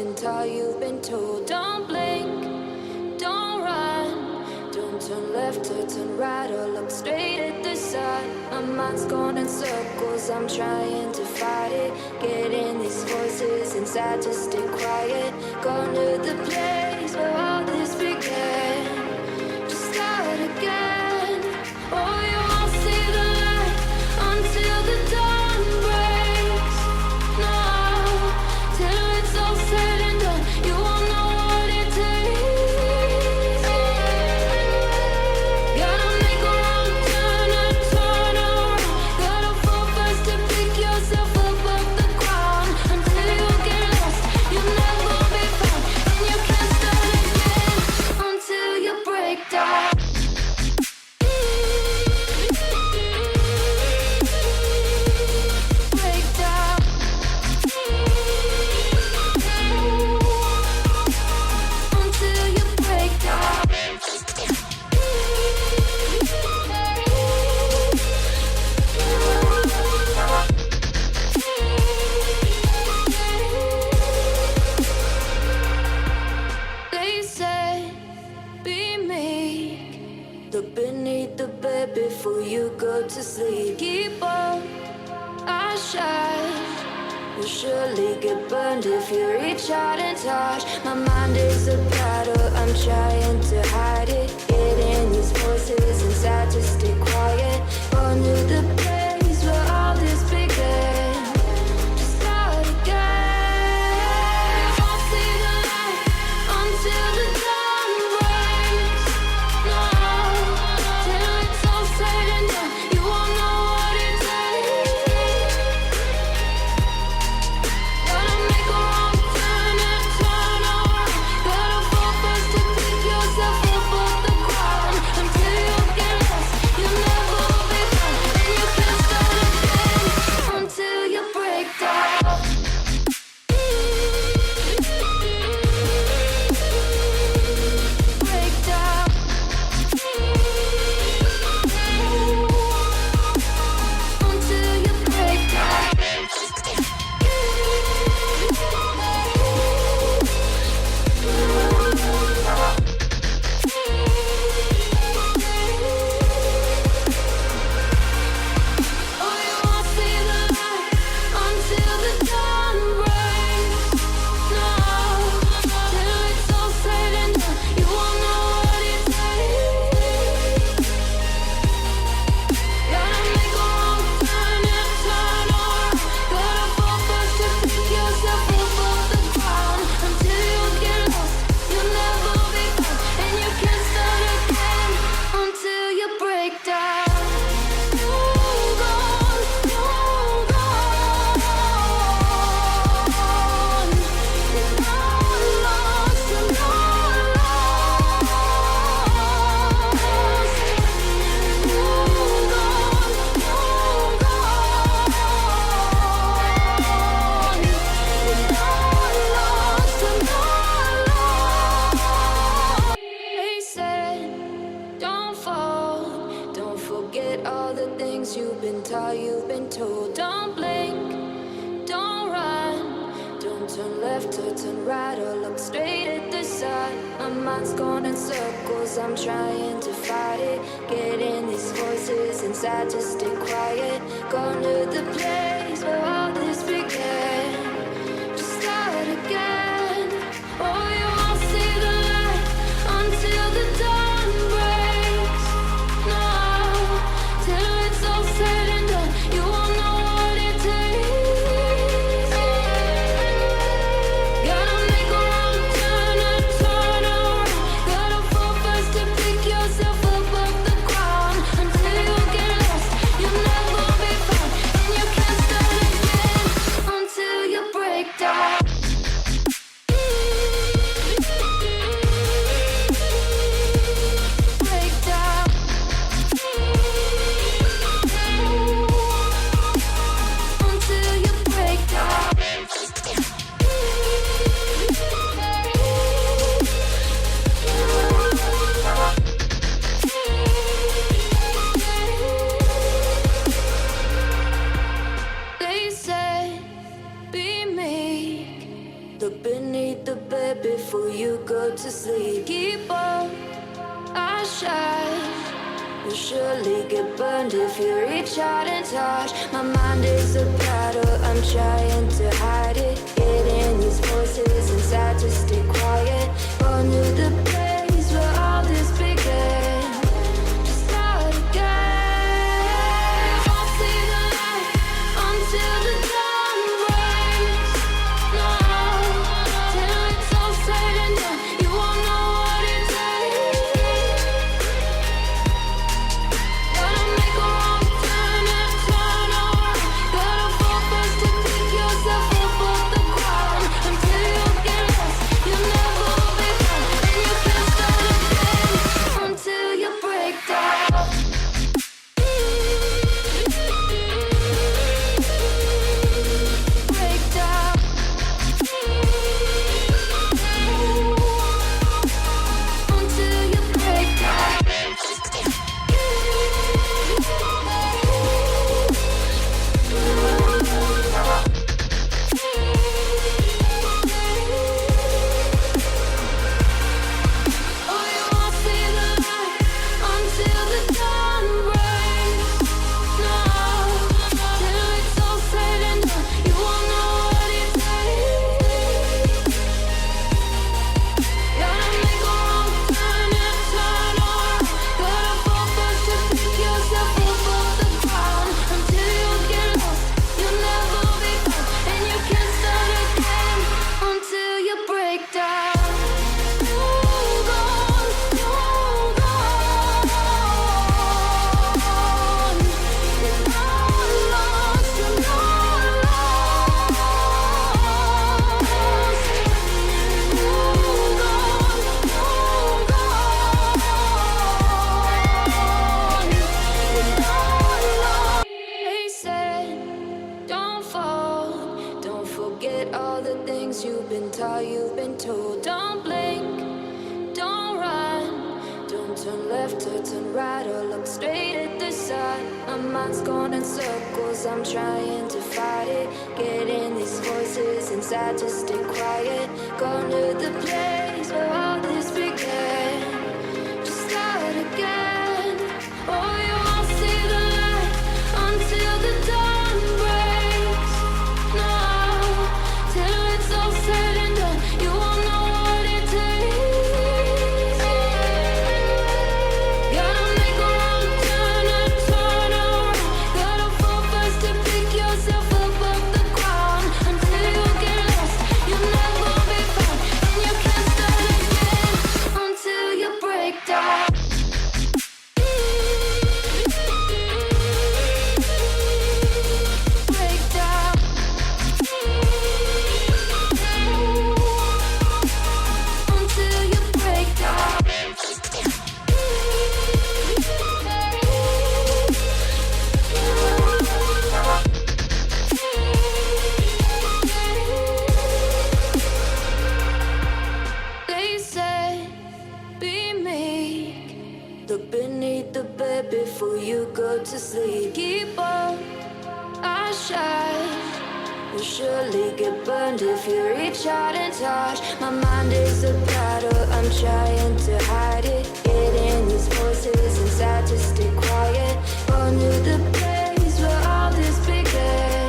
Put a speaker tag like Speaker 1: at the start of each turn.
Speaker 1: been taught, you've been told. Don't blink, don't run, don't turn left or turn right or look straight at the sun. My mind's going in circles, I'm trying to fight it. Getting these voices inside to stay quiet. Going to the place where all this began. Just start again. Oh, you won't see the light until the dawn breaks. No, till it's all said and done, you won't know what it takes. Gotta make a wrong turn and turn around. Gotta fall fast to pick yourself up off the ground. Until you get lost, you'll never be found, and you can't start again until you break down. Break down. Until you break down. They said, be meek. Look beneath the bed before you go to sleep. Keep on, I shine. You'll surely get burned if you reach out and touch. My mind is a battle, I'm trying to hide it. Getting these voices inside to stay quiet. Going to the place where all this began. Just start again. You won't see the light until the dawn breaks. No, till it's all said and done, you won't know what it takes. Gotta make a wrong turn and turn around. Gotta fall fast to pick yourself up off the ground. Until you get lost, you'll never be found, and you can't start again until you break down. Break down. Until you break down. Oh, you won't see the light until the dawn breaks. No, till it's all said and done, you won't know what it takes. Gotta make a wrong turn and turn around. Gotta fall fast to pick yourself up off the ground. Until you get lost, you'll never be found, and you can't start again until you break down. Hold on, hold on. You're not lost, you're not lost. Hold on, hold on. You're not lost, you're not lost. They said, don't fall, don't forget all the things you've been taught, you've been told. Don't blink, don't run, don't turn left or turn right or look straight at the sun. My mind's going in circles, I'm trying to fight it. Getting these voices inside to stay quiet. Going to the place where all this began. Just start again. Oh, you won't see the light until the dawn breaks. No, till it's all said and done, you won't know what it takes. Gotta make a wrong turn and turn around. Gotta fall fast to pick yourself up off the ground. Until you get lost, you'll never be bed before you go to sleep. Keep on, I shine. You'll surely get burned if you reach out and touch. My mind is a battle, I'm trying to hide it. Getting these voices inside to stay quiet. Gone to the place where all this began. Just start again. I'll see the light until the dawn breaks. No, till it's all said and done, you won't know what it takes. Gotta make a wrong turn and turn around. Gotta fall first to pick yourself up off the ground. Until you get lost, you'll never be found. And you can't start again until you break down. Break down. Until you break down. Oh, you won't see the light until the dawn breaks. No, till it's all said and done, you won't know what it takes. Gotta make a wrong turn and turn around. Gotta fall first to pick yourself up off the ground. Until you get lost, you'll never be found. And you can't start again until you break down. Hold on, hold on. You're not lost, you're not lost. Hold on, hold on. You're not lost. They said, don't fall. Don't forget all the things you've been taught, you've been told. Don't blink, don't run. Don't turn left or turn right or look straight at the sun. My mind's going in circles, I'm trying to fight it. Getting these voices inside to stay quiet. Gone to the place where all this began. Just start again. Oh, you won't see the light until the dawn breaks. No, till it's all said and done, you won't know what it takes. Gotta make a wrong turn and turn around. Gotta fall first to pick yourself up off the ground. Until you get lost, you'll never be found. And you can't start again until you break down. Break down. Until you break down. They said, be meek. Look beneath the bed before you go to sleep. Keep on, I shine. You'll surely get burned if you reach out and touch. My mind is a battle, I'm trying to hide it. Getting these voices inside to stay quiet. Gone to the